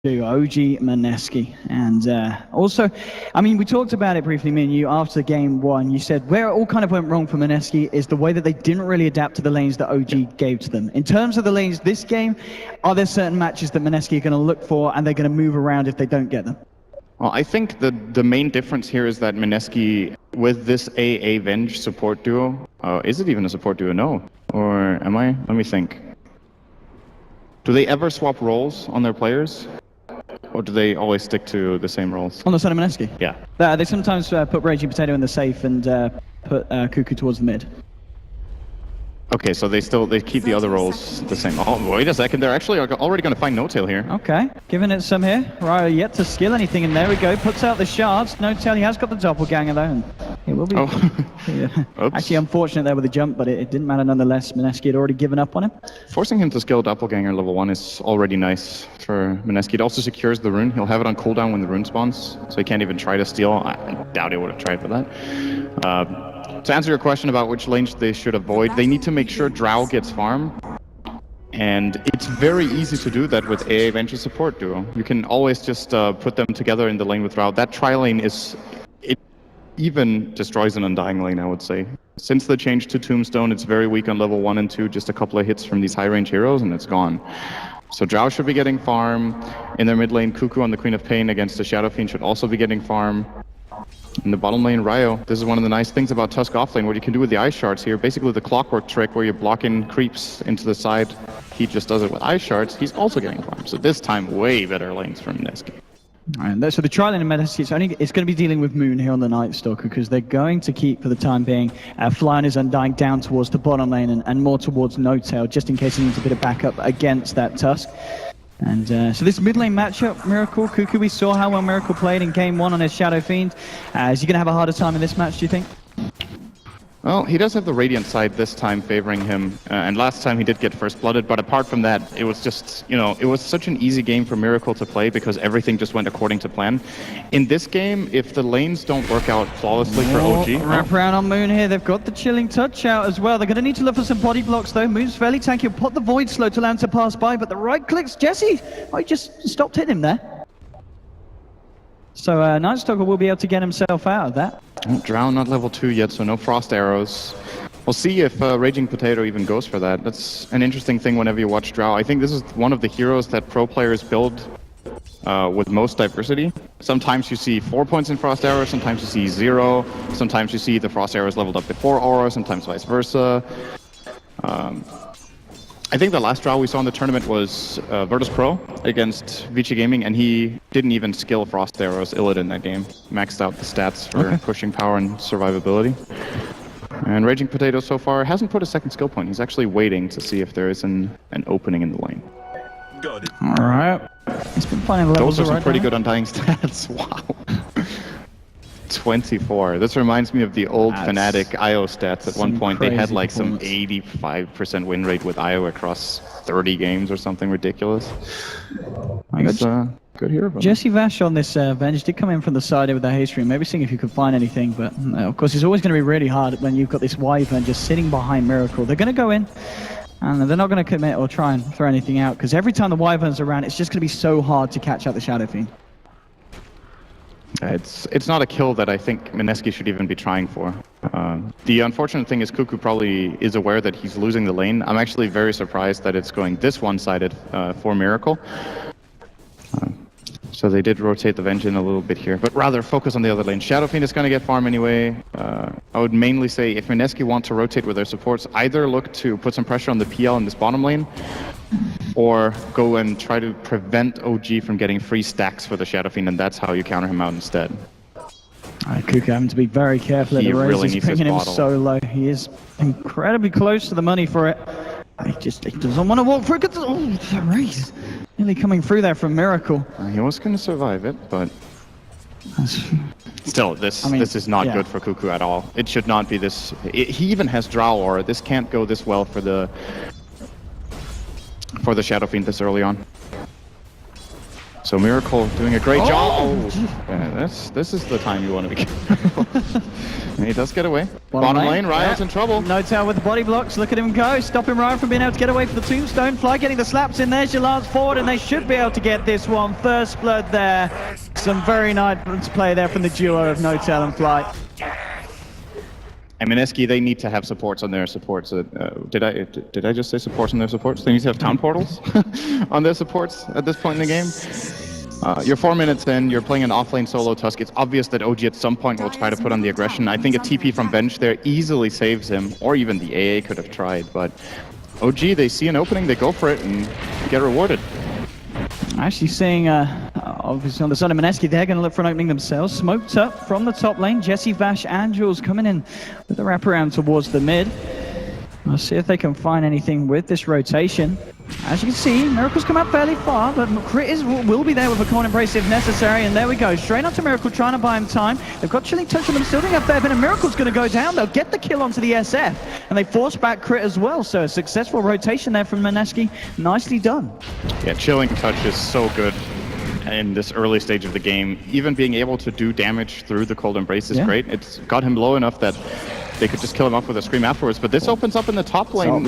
to OG Mineski. And also, I mean, we talked about it briefly, me and you, after game one. You said where it all kind of went wrong for Mineski is the way that they didn't really adapt to the lanes that OG gave to them. In terms of the lanes this game, are there certain matches that Mineski are going to look for and they're going to move around if they don't get them? Well, I think the main difference here is that Mineski, with this AA Venge support duo, is it even a support duo? No. Or am I? Let me think. Do they ever swap roles on their players? Or do they always stick to the same roles? On the side of Mineski? Yeah. They sometimes put Raging Potato in the safe and put Cuckoo towards the mid. Okay, so they keep the other roles the same. Oh, wait a second, they're actually already going to find No-Tail here. Okay, giving it some here. Right, yet to skill anything, and there we go. Puts out the shards. No-Tail, he has got the doppelganger though, and it will be... Oh. Yeah. Actually, unfortunate there with the jump, but it didn't matter nonetheless. Mineski had already given up on him. Forcing him to skill doppelganger level 1 is already nice for Mineski. It also secures the rune. He'll have it on cooldown when the rune spawns, so he can't even try to steal. I doubt he would have tried for that. To answer your question about which lanes they should avoid, they need to make sure Drow gets farm. And it's very easy to do that with AA Venture support duo. You can always just put them together in the lane with Drow. That tri-lane it even destroys an Undying lane, I would say. Since the change to Tombstone, it's very weak on level 1 and 2, just a couple of hits from these high-range heroes and it's gone. So Drow should be getting farm. In their mid lane, Cuckoo on the Queen of Pain against the Shadow Fiend should also be getting farm. In the bottom lane, Ryo, this is one of the nice things about Tusk offlane, what you can do with the Ice Shards here. Basically the clockwork trick where you're blocking creeps into the side. He just does it with Ice Shards. He's also getting farm. So this time, way better lanes from Mineski. And so the trial in Mineski, it's going to be dealing with Moon here on the Night Stalker because they're going to keep, for the time being, flying his Undying down towards the bottom lane and more towards No-Tail, just in case he needs a bit of backup against that Tusk. And so this mid lane matchup, Miracle, Cuckoo, we saw how well Miracle played in game 1 on his Shadow Fiend. Is he going to have a harder time in this match, do you think? Well, he does have the Radiant side this time favoring him, and last time he did get First Blooded, but apart from that, it was just, you know, it was such an easy game for Miracle to play because everything just went according to plan. In this game, if the lanes don't work out flawlessly for OG... Wrap around on Moon here, they've got the Chilling Touch out as well. They're going to need to look for some body blocks though. Moon's fairly tanky, he'll put the Void Slow to allow him to pass by, but the right clicks, Jesse! I just stopped hitting him there. So Nightstalker will be able to get himself out of that. Drow not level 2 yet, so no Frost Arrows. We'll see if Raging Potato even goes for that. That's an interesting thing whenever you watch Drow. I think this is one of the heroes that pro players build with most diversity. Sometimes you see 4 points in Frost Arrows, sometimes you see 0, sometimes you see the Frost Arrows leveled up before Aura, sometimes vice versa. I think the last Drow we saw in the tournament was Virtus Pro against Vici Gaming, and he didn't even skill Frost Arrows Illid in that game. Maxed out the stats for pushing power and survivability. And Raging Potato so far hasn't put a second skill point. He's actually waiting to see if there is an opening in the lane. Got it. Alright. He's been finding levels. Those are some pretty good Undying stats. Wow. 24. This reminds me of the old Fnatic IO stats. At one point they had like some 85% win rate with IO across 30 games or something ridiculous. He's good hero. Jesse Vash on this bench did come in from the side with the haste stream, maybe seeing if you could find anything, but of course it's always going to be really hard when you've got this Wyvern just sitting behind Miracle. They're going to go in and they're not going to commit or try and throw anything out because every time the Wyvern's around it's just going to be so hard to catch out the Shadow Fiend. It's not a kill that I think Mineski should even be trying for. The unfortunate thing is Cuckoo probably is aware that he's losing the lane. I'm actually very surprised that it's going this one-sided for Miracle. So they did rotate the Vengeance a little bit here, but rather focus on the other lane. Shadow Fiend is going to get farm anyway. I would mainly say if Mineski want to rotate with their supports, either look to put some pressure on the PL in this bottom lane, or go and try to prevent OG from getting free stacks for the Shadow Fiend, and that's how you counter him out instead. Cuckoo having to be be careful at the raise. He's bringing him so low. He is incredibly close to the money for it. He doesn't want to walk through. Oh, the raise. Nearly coming through there from Miracle. He was going to survive it, but still, this is not good for Cuckoo at all. It should not be this. He even has Drow Aura. This can't go this well for the Shadow Fiend this early on. So Miracle doing a great job. Oh, yeah, this is the time you want to be careful. And he does get away. Bottom lane, Ryo's in trouble. Notail with the body blocks. Look at him go. Stopping Ryo from being able to get away from the tombstone. Fly getting the slaps in there. Jalad's forward, and they should be able to get this one. First blood there. Some very nice play there from the duo of Notail and Fly. And Mineski, they need to have supports on their supports. Did I just say supports on their supports? They need to have town portals on their supports at this point in the game. You're 4 minutes in, you're playing an offlane solo Tusk. It's obvious that OG at some point will try to put on the aggression. I think a TP from bench there easily saves him, or even the AA could have tried. But OG, they see an opening, they go for it, and get rewarded. Actually seeing, obviously on the side of Mineski, they're going to look for an opening themselves. Smoked up from the top lane. Jesse, Vash, and Jules coming in with the wraparound towards the mid. We'll see if they can find anything with this rotation. As you can see, Miracle's come out fairly far, but Crit will be there with a corn embrace if necessary, and there we go. Straight up to Miracle, trying to buy him time. They've got Chilling Touch on them, still doing a fair bit, and Miracle's going to go down. They'll get the kill onto the SF, and they force back Crit as well, so a successful rotation there from Mineski. Nicely done. Yeah, Chilling Touch is so good in this early stage of the game. Even being able to do damage through the cold embrace is great. It's got him low enough that they could just kill him off with a scream afterwards, but this opens up in the top lane.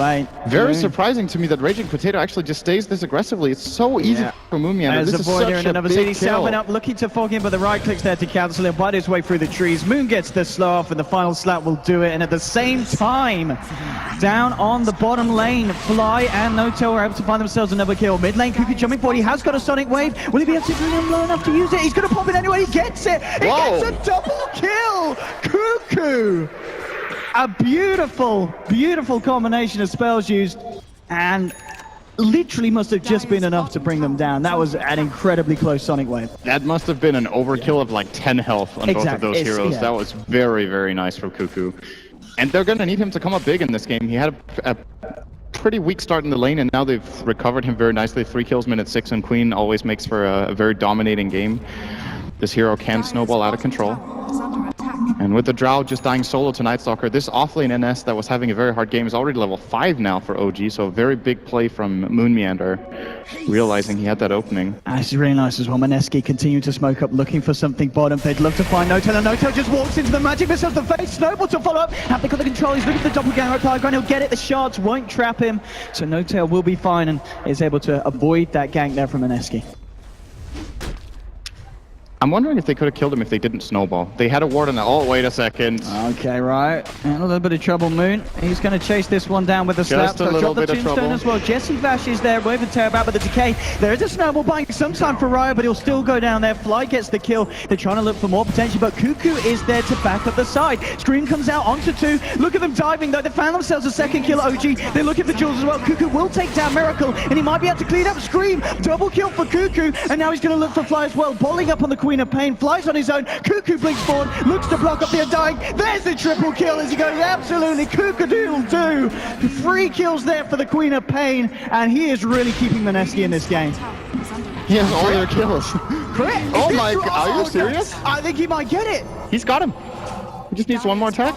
Very surprising to me that Raging Potato actually just stays this aggressively. It's so easy for Moonmeander. This is such a big kill. Up, looking to fog in, but the right clicks there to cancel him, bite his way through the trees. Moon gets the slow off, and the final slap will do it. And at the same time, down on the bottom lane, Fly and Notail are able to find themselves another kill. Mid lane, Cuckoo jumping forward. He has got a Sonic Wave. Will he be able to bring him low enough to use it? He's going to pop it anyway. He gets it. He gets a double kill. Cuckoo. A beautiful, beautiful combination of spells used, and literally must have just been enough to bring them down. That was an incredibly close Sonic Wave. That must have been an overkill of like 10 health on both of those heroes. That was very, very nice from Cuckoo. And they're going to need him to come up big in this game. He had a pretty weak start in the lane, and now they've recovered him very nicely. 3 kills, minute 6, and Queen always makes for a very dominating game. This hero can snowball out of control. And with the Drow just dying solo to Night Stalker, this offlane NS that was having a very hard game is already level 5 now for OG, so a very big play from Moonmeander, realizing he had that opening. This is really nice as well. Mineski continuing to smoke up, looking for something bottom. They'd love to find Notail, and Notail just walks into the magic missile of the face. Snowball to follow up. Have they got the control? He's looking for the doppelganger reply. He'll get it. The shards won't trap him, so Notail will be fine and is able to avoid that gank there from Mineski. I'm wondering if they could have killed him if they didn't snowball. They had a ward on it. Oh, wait a second. Okay, right. And a little bit of trouble, Moon. He's going to chase this one down with a slap. Just a little bit of trouble as well. Jesse Vash is there, waving tear about with the decay. There is a snowball buying some time for Ryo, but he'll still go down there. Fly gets the kill. They're trying to look for more potential, but Cuckoo is there to back up the side. Scream comes out onto 2. Look at them diving, though. They found themselves a second kill, OG. They're looking for Jules as well. Cuckoo will take down Miracle, and he might be able to clean up Scream. Double kill for Cuckoo, and now he's going to look for Fly as well. Bolling up on the Queen of Pain. Fly's on his own. Cuckoo blinks forward, looks to block up the Undying. There's the triple kill as he goes absolutely Cuckoo-doodle-doo. 3 kills there for the Queen of Pain, and he is really keeping Mineski in this game. He has all their kills. Correct. Oh my god, are you serious? I think he might get it. He's got him. He just needs one more attack.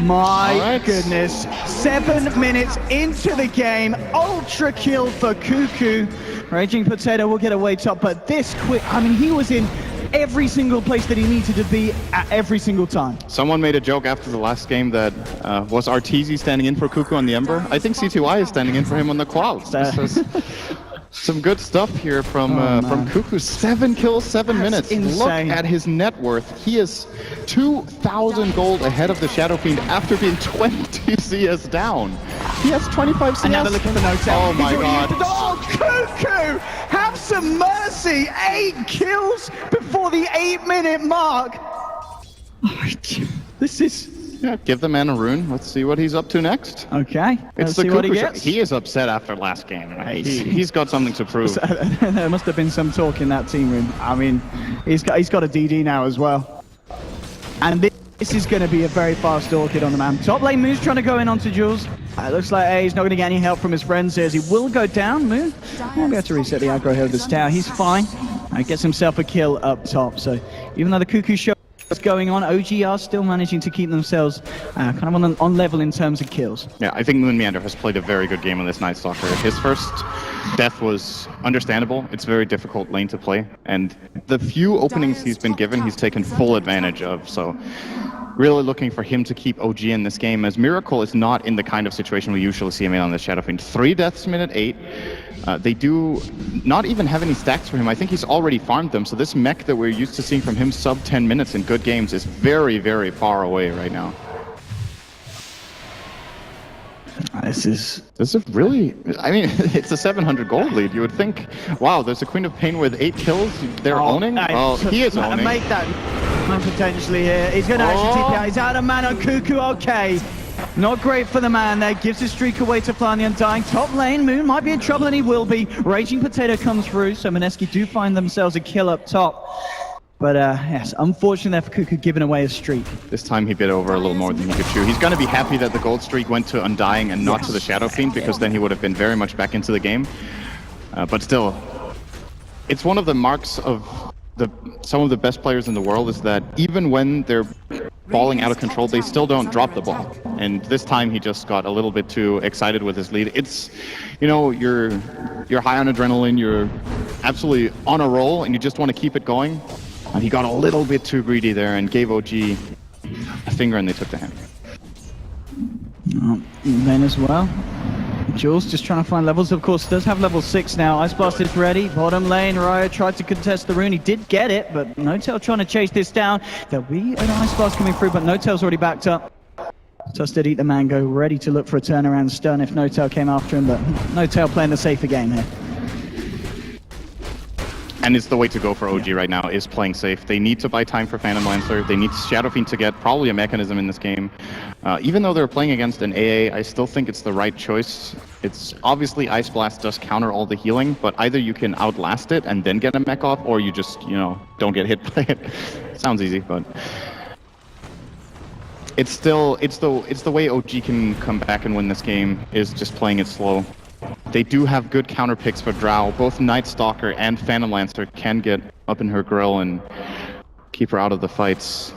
My goodness. 7 minutes into the game. Ultra kill for Cuckoo. Raging Potato will get away top, but this quick, I mean, he was in every single place that he needed to be at every single time. Someone made a joke after the last game that was Arteezy standing in for Cuckoo on the Ember? I think C2I is standing in for him on the Clouds. This is some good stuff here from Cuckoo. 7 kills, 7 minutes. Insane. Look at his net worth. He is 2,000 gold ahead of the Shadow Fiend after being 20 CS down. He has 25 CS. And now they're looking for Notail. Oh my god. Oh, Cuckoo! Have some mercy! 8 kills before the 8-minute mark. This is... Yeah, give the man a rune. Let's see what he's up to next. Okay. It's the Cuckoo shot. He is upset after last game. He's got something to prove. There must have been some talk in that team room. I mean, he's got a DD now as well. And this is going to be a very fast Orchid on the man. Top lane, Moon's trying to go in onto Jules. It looks like he's not going to get any help from his friends here as he will go down. Moon won't be able to reset the aggro here with this tower. He's fine. Gets himself a kill up top. So even though the Cuckoo show is going on, OG are still managing to keep themselves kind of on level in terms of kills. Yeah, I think Moonmeander has played a very good game on this Night Stalker. His first death was understandable. It's a very difficult lane to play, and the few openings he's been given, he's taken full advantage of. So really looking for him to keep OG in this game, as Miracle is not in the kind of situation we usually see him in on the Shadow Fiend. 3 deaths minute 8. They do not even have any stacks for him. I think he's already farmed them, so this mech that we're used to seeing from him sub 10 minutes in good games is very, very far away right now. This is really, I mean, it's a 700 gold lead. You would think, wow, there's a Queen of Pain with 8 kills. They're owning? Well, he is owning. Make that man potentially here. He's going to actually TP out. He's out of mana on Cuckoo. Okay. Not great for the man there. Gives his streak away to Fly on the Undying. Top lane, Moon might be in trouble, and he will be. Raging Potato comes through, so Mineski do find themselves a kill up top. But yes, unfortunately there for Cuckoo giving away a streak. This time he bit over a little more than he could chew. He's going to be happy that the gold streak went to Undying and not to the Shadow Fiend, because then he would have been very much back into the game. But still, it's one of the marks of some of the best players in the world, is that even when they're falling out of control, they still don't drop the ball. And this time he just got a little bit too excited with his lead. It's, you know, you're high on adrenaline, you're absolutely on a roll, and you just want to keep it going. And he got a little bit too greedy there and gave OG a finger, and they took the hand. Then as well, Jules just trying to find levels. Of course, does have level 6 now. Ice Blast is ready. Bottom lane, Ryo tried to contest the rune. He did get it, but No-Tail trying to chase this down. There'll be an Ice Blast coming through, but No-Tail's already backed up. Tusted Eat the Mango, ready to look for a turnaround stun if No-Tail came after him, but No-Tail playing the safer game here. And it's the way to go for OG right now, is playing safe. They need to buy time for Phantom Lancer. They need Shadow Fiend to get probably a mechanism in this game. Even though they're playing against an AA, I still think it's the right choice. It's obviously Ice Blast does counter all the healing, but either you can outlast it and then get a mech off, or you just, you know, don't get hit by it. Sounds easy, but it's the way OG can come back and win this game, is just playing it slow. They do have good counter picks for Drow. Both Night Stalker and Phantom Lancer can get up in her grill and keep her out of the fights.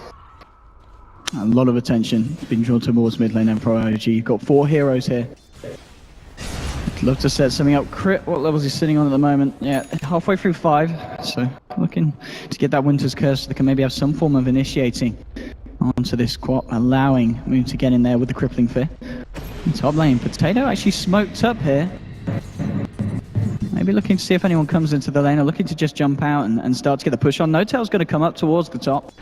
A lot of attention being drawn towards mid lane and pro OG. You've got 4 heroes here. I'd love to set something up. Crit, what levels is sitting on at the moment? Yeah, halfway through 5. So looking to get that Winter's Curse so they can maybe have some form of initiating onto this quad, allowing Moon to get in there with the Crippling Fear. Top lane, Potato actually smoked up here. Maybe looking to see if anyone comes into the lane, or looking to just jump out and start to get the push on. No-Tail's going to come up towards the top.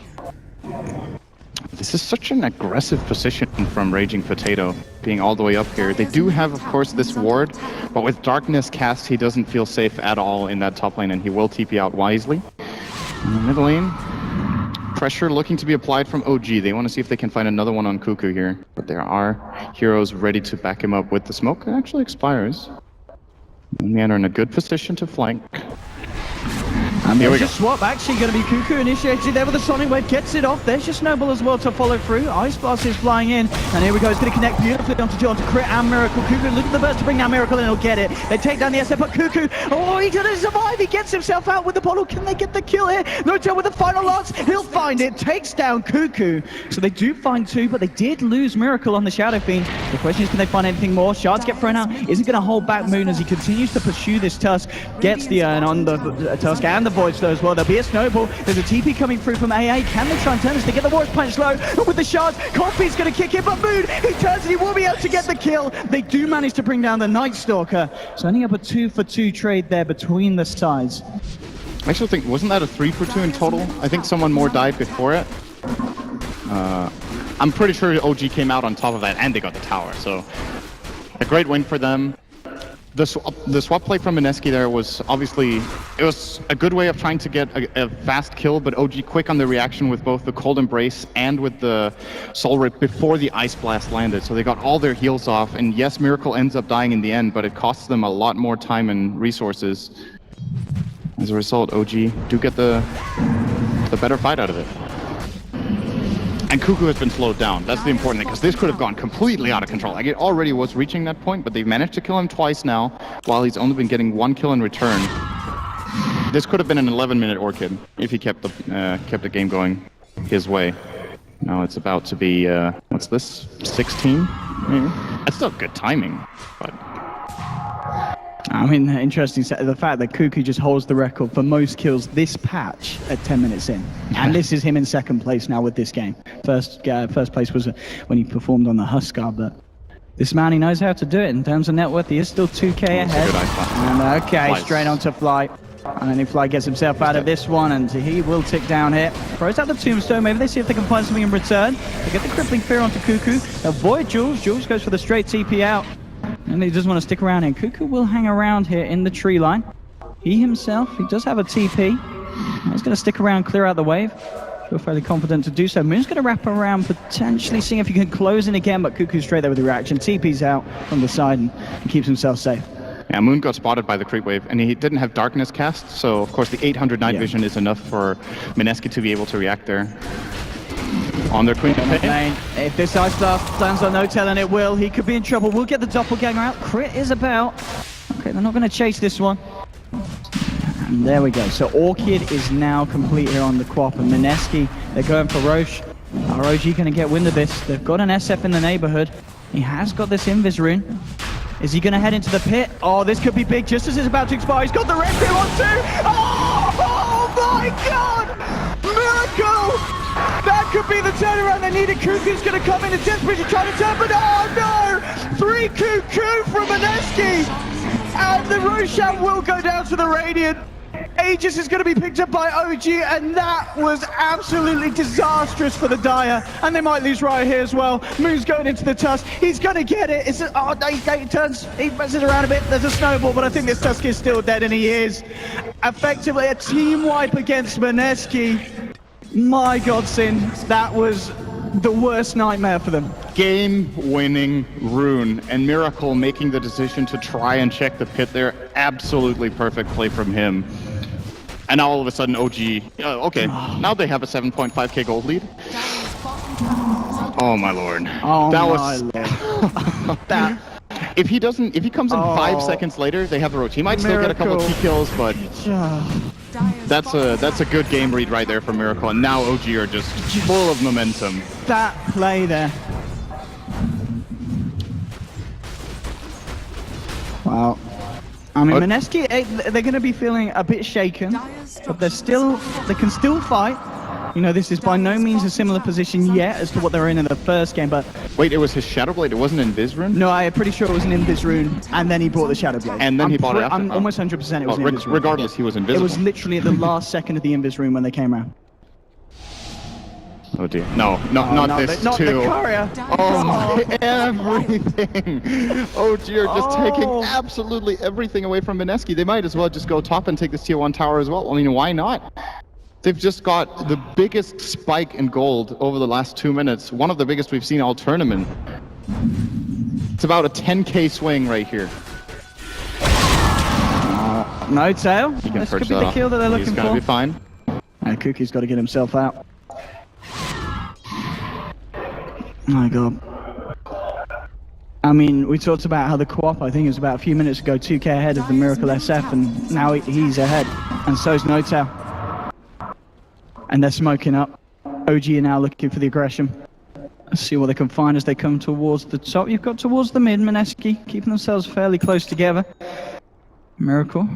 This is such an aggressive position from Raging Potato, being all the way up here. They do have, of course, this ward, but with Darkness cast, he doesn't feel safe at all in that top lane, and he will TP out wisely. In the mid lane, pressure looking to be applied from OG. They want to see if they can find another one on Cuckoo here, but there are heroes ready to back him up with the smoke. It actually expires. And we enter in a good position to flank. And there's a swap actually going to be Cuckoo initiated there with the Sonic Wave, gets it off. There's just Noble as well to follow through. Ice Blast is flying in, and here we go. It's going to connect beautifully onto John to crit and Miracle. Cuckoo, look at the burst to bring down Miracle, and he'll get it. They take down the SF, but Cuckoo, oh, he's going to survive. He gets himself out with the bottle. Can they get the kill here? No-Tail with the final lance. He'll find it, takes down Cuckoo. So they do find 2, but they did lose Miracle on the Shadow Fiend. The question is, can they find anything more? Shards get thrown out. Isn't going to hold back Moon as he continues to pursue this Tusk. Gets the Urn on the Tusk and the Void Slow as well. There'll be a snowball. There's a TP coming through from AA. Can they try and turn this? They get the Warriors Punch low, but with the shards, Coldfeet's going to kick in, but Moon, he turns and he will be able to get the kill. They do manage to bring down the Night Stalker. So ending up a 2-for-2 trade there between the sides. I actually think, wasn't that a 3-for-2 in total? I think someone more died before it. I'm pretty sure OG came out on top of that, and they got the tower, so a great win for them. The swap play from Mineski there was obviously, it was a good way of trying to get a fast kill, but OG quick on the reaction with both the Cold Embrace and with the Soul Rip before the Ice Blast landed. So they got all their heals off, and yes, Miracle ends up dying in the end, but it costs them a lot more time and resources. As a result, OG do get the better fight out of it. And Cuckoo has been slowed down. That's the important thing, because this could have gone completely out of control. Like, it already was reaching that point, but they've managed to kill him twice now, while he's only been getting 1 kill in return. This could have been an 11-minute Orchid if he kept the game going his way. Now it's about to be, what's this? 16? Maybe? That's still good timing, but I mean, interesting. The fact that Cuckoo just holds the record for most kills this patch at 10 minutes in. And this is him in second place now with this game. First place was when he performed on the Huskar, but this man, he knows how to do it. In terms of net worth, he is still 2k ahead. And okay, straight onto Fly. And then Fly gets himself out of this one, and he will tick down here. Throws out the tombstone. Maybe they see if they can find something in return. They get the crippling fear onto Cuckoo. Avoid Jules. Jules goes for the straight TP out. And he doesn't want to stick around here. Cuckoo will hang around here in the tree line. He himself, he does have a TP. He's going to stick around, clear out the wave. Feel fairly confident to do so. Moon's going to wrap around, potentially seeing if he can close in again, but Cuckoo's straight there with the reaction. TP's out from the side and keeps himself safe. Yeah, Moon got spotted by the creep wave, and he didn't have darkness cast, so of course the 800 night vision is enough for Mineski to be able to react there. On their queen lane. If this ice blast lands on No-Tail, and it will, he could be in trouble. We'll get the doppelganger out. Crit is about. Okay, they're not going to chase this one. And there we go. So Orchid is now complete here on the Quap, and Mineski, they're going for Roche. Are OG going to get wind of this? They've got an SF in the neighborhood. He has got this Invis rune. Is he going to head into the pit? Oh, this could be big just as it's about to expire. He's got the red cream on too. Oh my God! Miracle! That could be the turnaround they needed. Cuckoo's going to come in and desperately try to turn, but oh no! 3 Cuckoo from Mineski! And the Roshan will go down to the Radiant. Aegis is going to be picked up by OG, and that was absolutely disastrous for the Dire. And they might lose right here as well. Moon's going into the Tusk. He's going to get it. He messes around a bit. There's a snowball, but I think this Tusk is still dead, and he is. Effectively a team wipe against Mineski. My God, Sin, that was the worst nightmare for them. Game-winning rune, and Miracle making the decision to try and check the pit there. Absolutely perfect play from him. And now all of a sudden OG, okay, now they have a 7.5k gold lead. Oh my lord. Oh that my was lord. If he comes in 5 seconds later, they have the roach. He might still get a couple of key kills, but that's a good game read right there for Miracle. And now OG are just full of momentum. That play there. Wow. I mean, Mineski, they're going to be feeling a bit shaken, but they can still fight. You know, this is by no means a similar position yet as to what they were in the first game, but... Wait, it was his Shadow Blade? It wasn't Invis rune? No, I'm pretty sure it was an Invis rune, and then he bought the Shadow Blade. And then he bought it after? I'm almost 100% it was an Invis rune. Regardless, he was invisible. It was literally at the last second of the Invis rune when they came around. Oh dear. No, not this not too. The courier. Oh my, everything. OG are just taking absolutely everything away from Mineski. They might as well just go top and take this tier 1 tower as well. I mean, why not? They've just got the biggest spike in gold over the last 2 minutes. One of the biggest we've seen all tournament. It's about a 10k swing right here. No-Tail. This could be the kill that they're looking for. He's gonna be fine. And Cookie's got to get himself out. My God. I mean, we talked about how the co-op, I think it was about a few minutes ago, 2k ahead of the Miracle SF, and now he's ahead. And so's No-Tail. And they're smoking up. OG are now looking for the aggression. Let's see what they can find as they come towards the top. You've got towards the mid, Mineski, keeping themselves fairly close together. Miracle.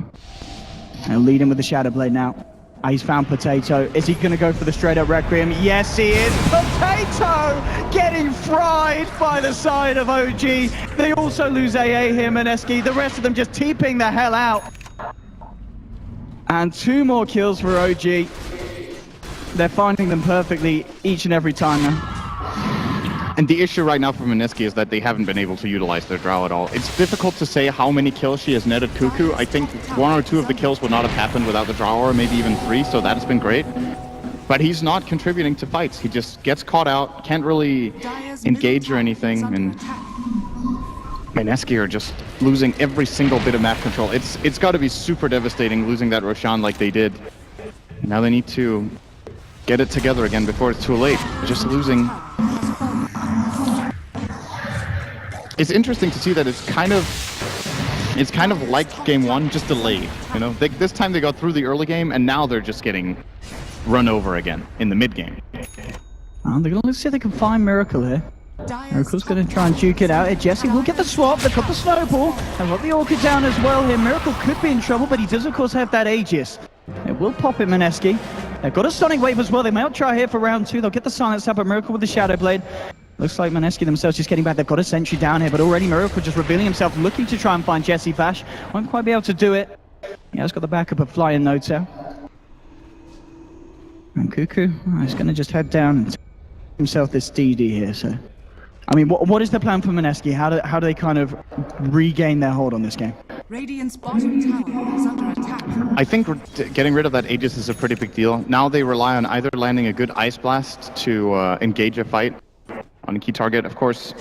They'll lead him with the Shadow Blade now. He's found Potato. Is he going to go for the straight up Requiem? Yes, he is. Potato getting fried by the side of OG. They also lose AA here, Mineski. The rest of them just TPing the hell out. And 2 more kills for OG. They're finding them perfectly each and every time now. And the issue right now for Mineski is that they haven't been able to utilize their Drow at all. It's difficult to say how many kills she has netted Cuckoo. I think 1 or 2 of the kills would not have happened without the Drow, or maybe even 3, so that has been great. But he's not contributing to fights. He just gets caught out, can't really engage or anything, and Mineski are just losing every single bit of map control. It's got to be super devastating losing that Roshan like they did. Now they need to get it together again before it's too late. Just losing. It's interesting to see that it's kind of like game 1, just delayed. You know, this time they got through the early game, and now they're just getting run over again in the mid game. Let's see if they can find Miracle here. Miracle's going to try and duke it out here. Jesse will get the swap. They've got the snowball. They've got the Orchid down as well here. Miracle could be in trouble, but he does, of course, have that Aegis. It will pop it, Mineski. They've got a Sonic Wave as well. They may not try here for round 2. They'll get the silence up, but Miracle with the Shadow Blade. Looks like Mineski themselves just getting back. They've got a Sentry down here, but already Miracle just revealing himself, looking to try and find Jesse Vash. Won't quite be able to do it. He has got the backup of Flying No-Tail. And Cuckoo is going to just head down and himself this DD here, so... I mean, what is the plan for Mineski? How do they kind of regain their hold on this game? Radiant's bottom tower is under attack. I think getting rid of that Aegis is a pretty big deal. Now they rely on either landing a good Ice Blast to engage a fight on a key target. Of course,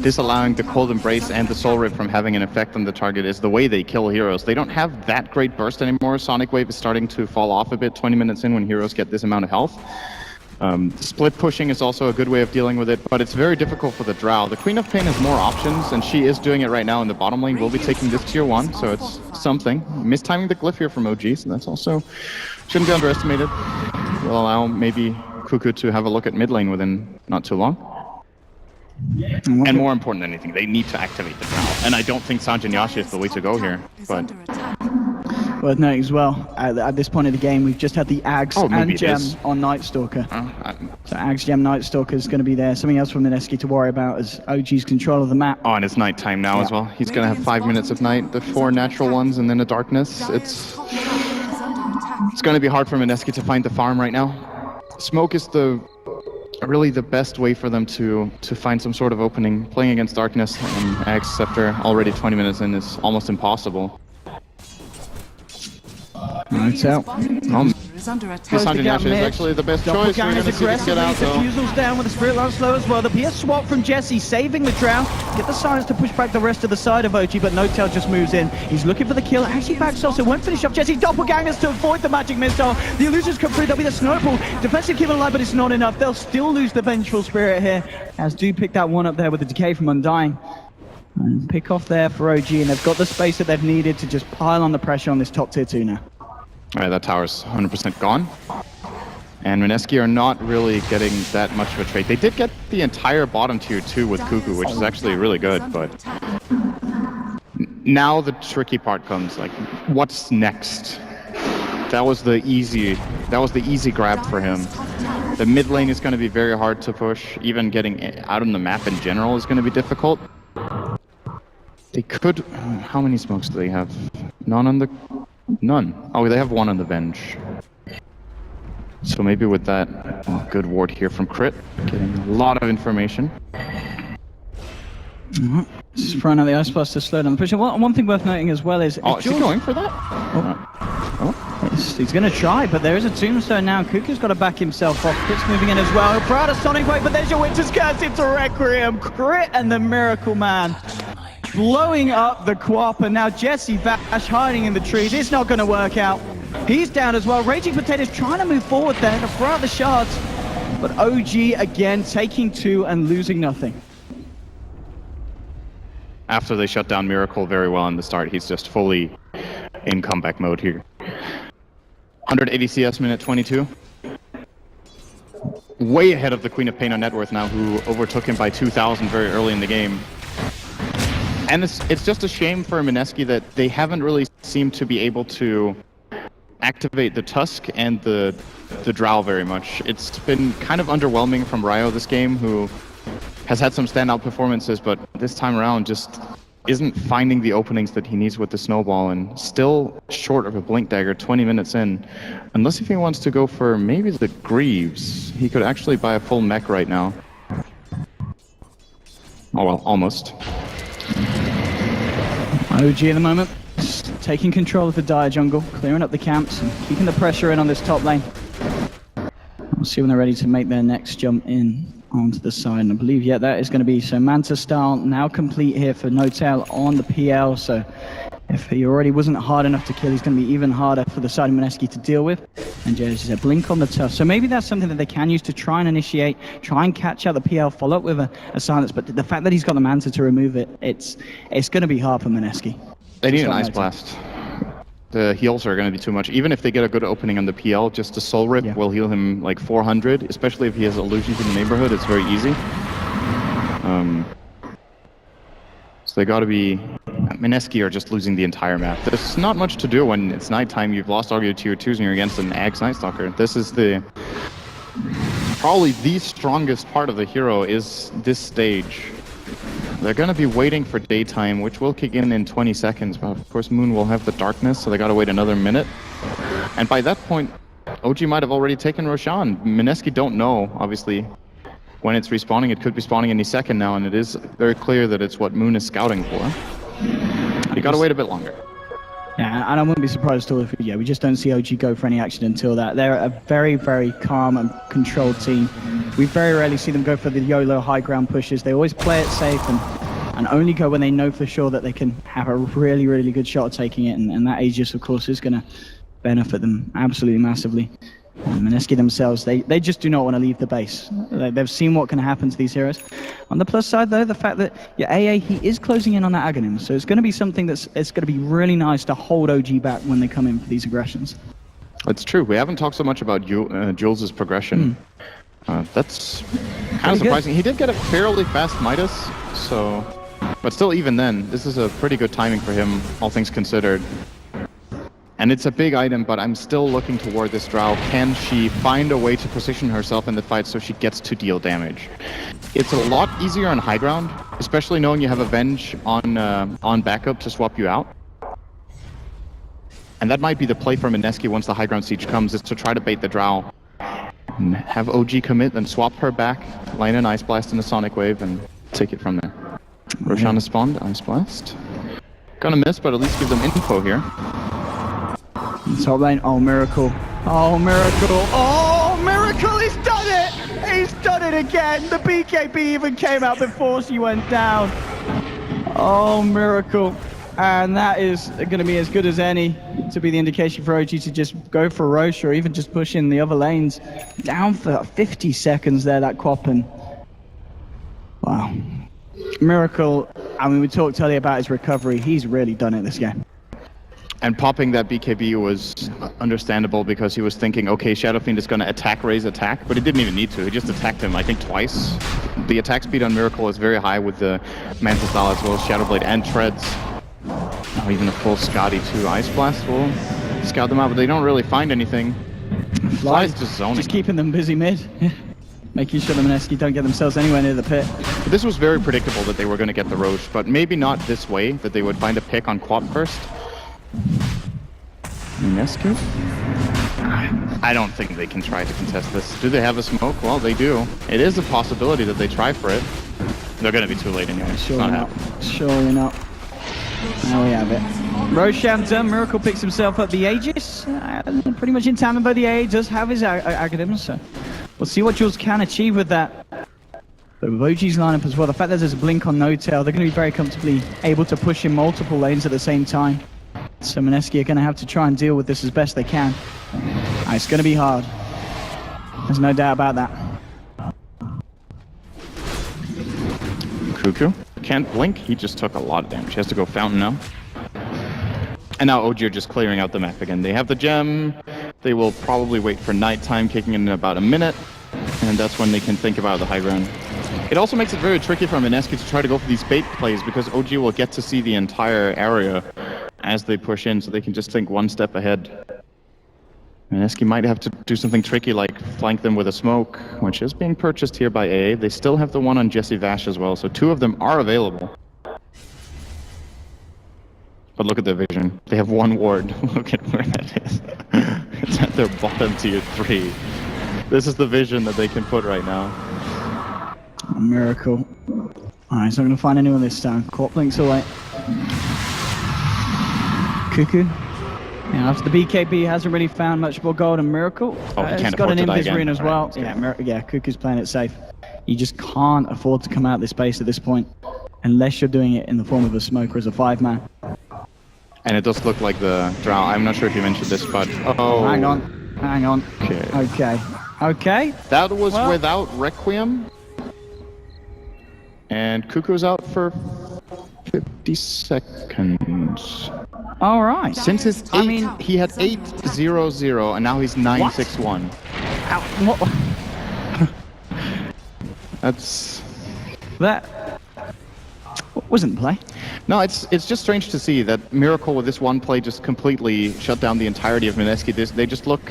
disallowing the Cold Embrace and the Soul Rip from having an effect on the target is the way they kill heroes. They don't have that great burst anymore. Sonic Wave is starting to fall off a bit 20 minutes in when heroes get this amount of health. Split pushing is also a good way of dealing with it, but it's very difficult for the Drow. The Queen of Pain has more options, and she is doing it right now in the bottom lane. We'll be taking this tier 1, so it's something. Mistiming the glyph here from OG, so that's also shouldn't be underestimated. Will allow maybe Cuckoo to have a look at mid lane within not too long. And more important than anything, they need to activate the Drow. And I don't think Sanjin Yashi is the way to go here, but... Worth noting as well, at this point of the game, we've just had the Ags and Gem on Night Stalker. So Ags, Gem, Night Stalker is going to be there. Something else for Mineski to worry about as OG's control of the map. Oh, and it's nighttime now as well. He's going to have 5 minutes of night, the 4 natural ones, and then a darkness. It's going to be hard for Mineski to find the farm right now. Smoke is really the best way for them to find some sort of opening. Playing against darkness and Ags after already 20 minutes in is almost impossible. It's out. Sanjin Yashi is actually the best choice. We're going to see this get out, though. Fusel's down with the Spirit Lance slow as well. The PS swap from Jesse, saving the Drow. Get the silence to push back the rest of the side of OG, but No-Tail just moves in. He's looking for the kill. Actually backs off, so won't finish off Jesse's doppelgangers to avoid the magic missile. The illusions come through. There'll be the snowball. Defensive kill alive, but it's not enough. They'll still lose the Vengeful Spirit here, as do pick that one up there with the decay from Undying. And pick off there for OG, and they've got the space that they've needed to just pile on the pressure on this top tier 2 now. Alright, that tower's 100% gone. And Mineski are not really getting that much of a trade. They did get the entire bottom tier 2 with Cuckoo, which is actually really good, but... Now the tricky part comes, like, what's next? That was the easy grab for him. The mid lane is going to be very hard to push. Even getting out on the map in general is going to be difficult. They could... How many smokes do they have? None. Oh, they have 1 on the bench. So maybe with that good ward here from Crit, getting a lot of information. Just throwing out the Ice Blast to slow down the push. One thing worth noting as well is... Oh, is he going for that? He's going to try, but there is a Tombstone now. Cuckoo's got to back himself off. Crit's moving in as well. Proud of Sonic Wave, but there's your Winter's Curse into Requiem. Crit and the Miracle Man. Blowing up the Quap, and now Jesse Vash hiding in the trees. It's not going to work out. He's down as well. Raging Potatoes trying to move forward there to throw out the shards. But OG again taking 2 and losing nothing. After they shut down Miracle very well in the start, he's just fully in comeback mode here. 180 CS minute 22. Way ahead of the Queen of Pain on net worth now, who overtook him by 2,000 very early in the game. And it's just a shame for Mineski that they haven't really seemed to be able to activate the Tusk and the Drow very much. It's been kind of underwhelming from Ryo this game, who has had some standout performances, but this time around just isn't finding the openings that he needs with the Snowball, and still short of a Blink Dagger 20 minutes in. Unless if he wants to go for maybe the Greaves, he could actually buy a full mech right now. Oh well, almost. OG at the moment, taking control of the Dire jungle, clearing up the camps, and keeping the pressure in on this top lane. We'll see when they're ready to make their next jump in onto the side, and I believe, yeah, that is going to be so Manta style now complete here for No-Tail on the PL, so if he already wasn't hard enough to kill, he's going to be even harder for the side of Mineski to deal with. And Jez said, blink on the Tusk. So maybe that's something that they can use to try and initiate, try and catch out the PL, follow up with a silence, but the fact that he's got the Manta to remove it, it's going to be hard for Mineski. They need an Ice Blast. The heals are going to be too much. Even if they get a good opening on the PL, just a Soul Rip will heal him like 400, especially if he has illusions in the neighborhood. It's very easy. So they got to be... Mineski are just losing the entire map. There's not much to do when it's nighttime. You've lost all your tier 2s and you're against an Axe Night Stalker. This is the... Probably the strongest part of the hero is this stage. They're going to be waiting for daytime, which will kick in 20 seconds. But of course, Moon will have the darkness, so they got to wait another minute. And by that point, OG might have already taken Roshan. Mineski don't know, obviously, when it's respawning. It could be spawning any second now, and it is very clear that it's what Moon is scouting for. You got to wait a bit longer. Yeah, and I wouldn't be surprised at all if we just don't see OG go for any action until that. They're a very, very calm and controlled team. We very rarely see them go for the YOLO high ground pushes. They always play it safe and only go when they know for sure that they can have a really, really good shot at taking it. And that Aegis, of course, is going to benefit them absolutely massively. Mineski themselves, they just do not want to leave the base. They've seen what can happen to these heroes. On the plus side, though, the fact that your AA, he is closing in on that Aghanim, so it's going to be something it's going to be really nice to hold OG back when they come in for these aggressions. It's true. We haven't talked so much about Jules' progression. That's kind of surprising. He did get a fairly fast Midas, so... But still, even then, this is a pretty good timing for him, all things considered. And it's a big item, but I'm still looking toward this Drow. Can she find a way to position herself in the fight so she gets to deal damage? It's a lot easier on high ground, especially knowing you have Avenge on backup to swap you out. And that might be the play for Mineski once the high ground siege comes, is to try to bait the Drow. And have OG commit, then swap her back, line an Ice Blast and a Sonic Wave, and take it from there. Roshan has spawned, Ice Blast. Gonna miss, but at least give them info here. Top lane, oh Miracle, oh Miracle, oh Miracle, he's done it! He's done it again! The BKB even came out before she went down. Oh Miracle, and that is going to be as good as any to be the indication for OG to just go for Roche or even just push in the other lanes. Down for 50 seconds there, that Quappen. Wow. Miracle, I mean, we talked earlier about his recovery. He's really done it this game. And popping that BKB was understandable because he was thinking, okay, Shadow Fiend is going to attack, raise attack, but he didn't even need to. He just attacked him, I think, twice. The attack speed on Miracle is very high with the Manta style as well as Shadow Blade and Treads. Oh, even a full Scotty too. Ice Blast will scout them out, but they don't really find anything. Fly's just zoning. Just keeping them busy mid. Making sure the Mineski don't get themselves anywhere near the pit. This was very predictable that they were going to get the Roche, but maybe not this way, that they would find a pick on Quap first. Mineski? I don't think they can try to contest this. Do they have a smoke? Well, they do. It is a possibility that they try for it. They're going to be too late anyway. Surely not. Surely not. There we have it. Roshan done. Miracle picks himself up the Aegis. Pretty much in time, but the AA does have his Aghanim, so we'll see what Jules can achieve with that. But with OG's lineup as well, the fact that there's a blink on No Tail, they're going to be very comfortably able to push in multiple lanes at the same time. So Mineski are going to have to try and deal with this as best they can. It's going to be hard. There's no doubt about that. Cuckoo can't blink. He just took a lot of damage. He has to go Fountain now. And now OG are just clearing out the map again. They have the gem. They will probably wait for nighttime, kicking in about a minute. And that's when they can think about the high ground. It also makes it very tricky for Mineski to try to go for these bait plays because OG will get to see the entire area as they push in, so they can just think one step ahead. Mineski might have to do something tricky like flank them with a smoke, which is being purchased here by AA. They still have the one on Jesse Vash as well, so two of them are available. But look at their vision. They have one ward. Look at where that is. It's at their bottom tier 3. This is the vision that they can put right now. A miracle. Alright, he's not going to find anyone this time. Corp links away. Cuckoo. Yeah, after the BKB hasn't really found much more gold and Miracle. Oh, he can't he's got afford an to die Invis rune again. as well. Right, Yeah, Cuckoo's playing it safe. You just can't afford to come out this base at this point unless you're doing it in the form of a smoke or as a 5-man. And it does look like the Drow. I'm not sure if you mentioned this, but oh. Hang on. Okay. That was without Requiem. And Cuckoo's out for 50 seconds. All right. Since his 8, he had 8-0-0, and now he's 9-6-1. What? That's... That Wasn't the play. No, it's just strange to see that Miracle with this one play just completely shut down the entirety of Mineski. They just look...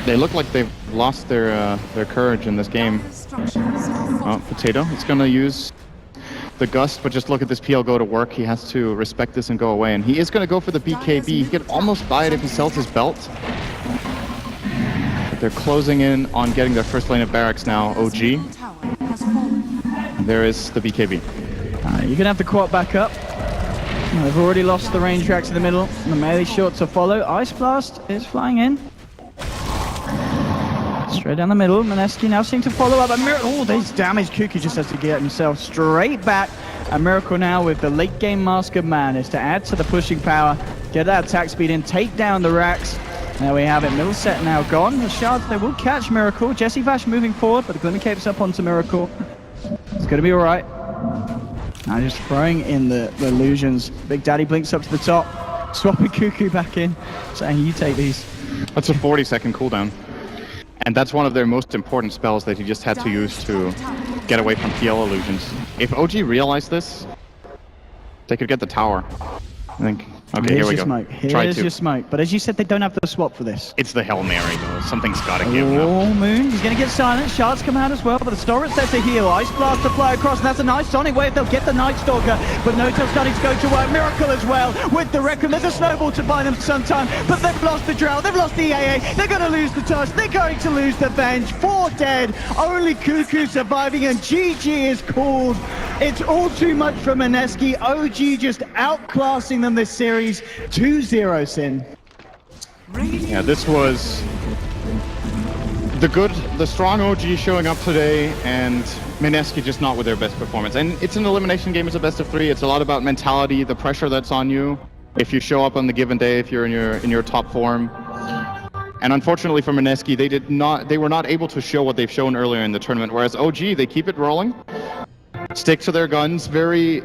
They look like they've lost their courage in this game. Oh, Potato. He's going to use the Gust, but just look at this PL go to work. He has to respect this and go away. And he is going to go for the BKB. He could almost buy it if he sells his belt. But they're closing in on getting their first lane of barracks now. OG. There is the BKB. You're going to have to quad back up. They've already lost the range tracks in the middle. The melee short to follow. Ice Blast is flying in. Straight down the middle. Mineski now seems to follow up. Oh, there's damage. Kuku just has to get himself straight back. A Miracle now with the late game Mask of Madness to add to the pushing power. Get that attack speed in. Take down the racks. There we have it. Middle set now gone. The shards, they will catch Miracle. Jesse Vash moving forward, but the Glimmer Cape's up onto Miracle. It's going to be all right. Now just throwing in the illusions. Big Daddy blinks up to the top. Swapping Kuku back in. Saying, you take these. That's a 40-second cooldown. And that's one of their most important spells that you just had to use to get away from PL illusions. If OG realized this, they could get the tower. I think. Okay, here we go. Smoke. Here's your smoke. But as you said, they don't have the swap for this. It's the Hail Mary, though. Something's got to give. Oh, Moon. He's going to get silent. Shards come out as well, but the Storage set to heal. Ice Blast to fly across, and that's a nice Sonic Wave. They'll get the Night Stalker, but No-Tail starting to go to work. Miracle as well with the Requiem. There's a Snowball to buy them some time, but they've lost the Drow. They've lost the AA. They're going to lose the Tusk. They're going to lose the Venge. 4 dead. Only Kuku surviving, and GG is called. It's all too much for Mineski. OG just outclassing them this series. 2-0, Sin. Yeah, this was the strong OG showing up today, and Mineski just not with their best performance. And it's an elimination game, it's a best of 3. It's a lot about mentality, the pressure that's on you if you show up on the given day, if you're in your top form. And unfortunately for Mineski, they were not able to show what they've shown earlier in the tournament. Whereas OG, they keep it rolling, stick to their guns, very